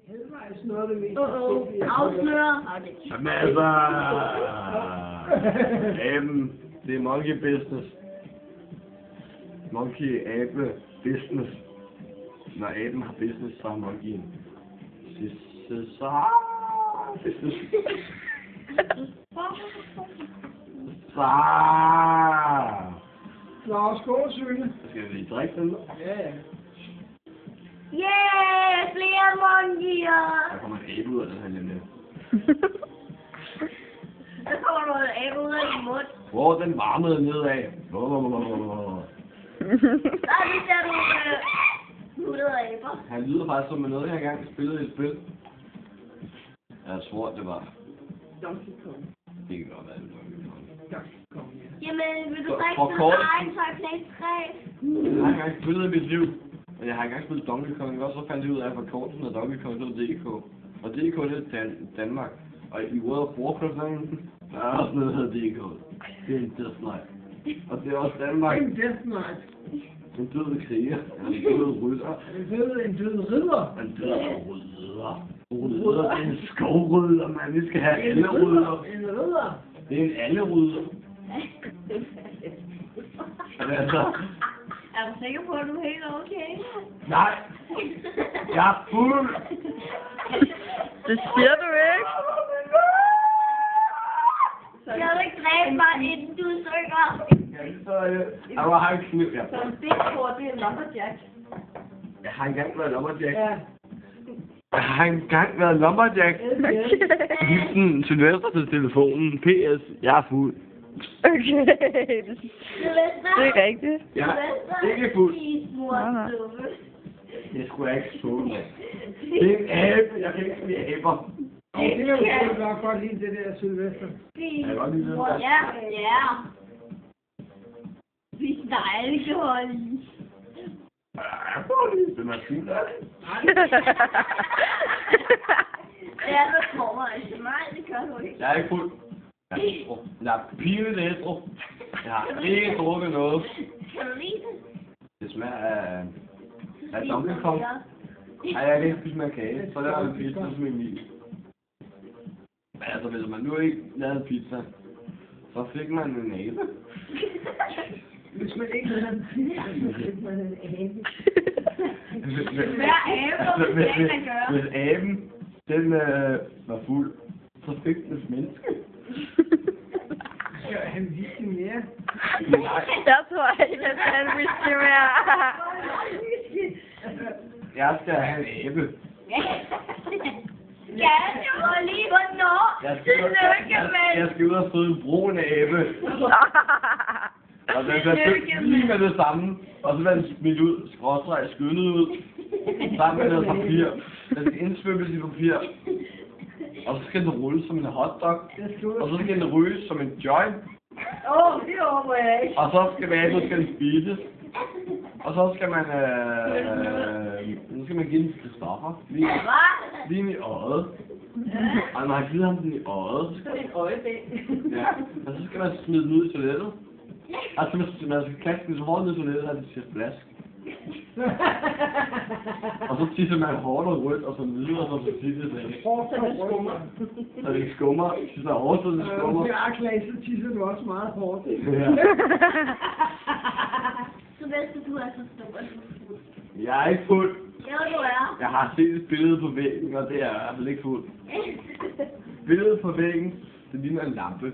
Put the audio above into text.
Halvvejs noget af det mest. Afslører. Jamen altså, aben, det er monkey business. Monkey, abe, business. Når aben har business, så har monkeyen business. Nå, skål, Søgne. Skal vi lige drikke den? Ja, ja. Yeah, flere monkeyer. Der kommer en abe ud af den her lille. Der kommer noget æble ud af din mund. Hvor den varmede nedad. Der ser du nuttede æber. Han lyder faktisk som noget, jeg engang spillede i et spil. Jeg tror, det var. Donkey Kong. Det kan godt være, det var Donkey Kong. Donkey Kong, ja. Jamen, vil du For- drikke for sådan kort- en Play 3? Jeg har engang spillet i mit liv. Men jeg har engang spillet Donkey Kong, og så fandt jeg ud af, at forkortelsen af Donkey Kong, det var DK. Og DK, det er Danmark. Og i World of Warcraft, der er også noget, der hedder DK. Det er en Death Knight. Og det er også Danmark. En Death Knight. En død kriger. En død rytter. En død ridder. En død rydder. Rydder, det er en skovrydder, man. Vi skal have alle rydder. En ridder. Det er en alle rydder. Altså, Er du sikker på, at du er helt okay? nej. Jeg er fuld. Det siger du ikke. Jeg vil ikke dræbe mig, inden du synger. Jeg har en kniv, ja. Så en stikord, det er en lumberjack. Jeg har engang været lumberjack. Ja. Jeg har engang været lumberjack. Hilsen Sylvester til telefonen. PS, jeg er fuld. Okay. Det er rigtigt. Jeg er ikke fuld. Jeg skulle ikke fuld. Det er en abe. Jeg kan ikke lide aber. Det er jo godt godt lide det der Sylvester. Jeg kan godt lide det der. Ja, ja. Vi snegle kan holde i. Jeg får lige den er fint. Ja, der kommer altså mig, det gør du ikke. Jeg er ikke fuld. Jeg er pinligt ædru. Jeg har ikke drukket noget. Kan du lide det? Det smager af Donkey Kong. Nej, jeg kan ikke spise med kage, så der er en pizza som en mil. Men altså, hvis man nu ikke lavede en pizza, så fik man en abe. Hvis man ikke havde en pizza, så fik man en abe. Hver abe, hvad skal man gøre? Hvis aben, den var fuld, så fik den et menneske. Skal han vise mere? Nej, Jeg tror ikke, at han whisky mere. jeg skal have en abe. Ja, det var lige hvornår. Jeg skal ud og føde en brun abe. Og den bliver født lige med det samme. Og så bliver den smidt ud, skråstreg, skyllet ud. Sammen med noget papir. Den skal indsvøbes i papir. Og så skal den rulle som en hotdog. Og så skal den ryges som en joint. Det overgår jeg ikke. Og så skal den spises. Og så skal man, nu skal man give den til stoffer. Lige ind i øjet. Og når man har givet ham den i øjet. Så er det en øjebæk. Ja, og så skal man smide den ud i toilettet. Altså, man skal kaste den så hårdt ned i toilettet, at det siger flask. Og så tisser man hårdt og rødt, og så videre, og så tisser det. Hårdt og skummer. Så det skummer. Tisser hårdt, så det skummer. Det er klart, så tisser du også meget hårdt. Ja. Så hvis du er så stor. Jeg er ikke fuld. Ja, du er. Jeg har set et billede på væggen, og det er i hvert fald ikke fuld. Billedet på væggen, det ligner en lampe.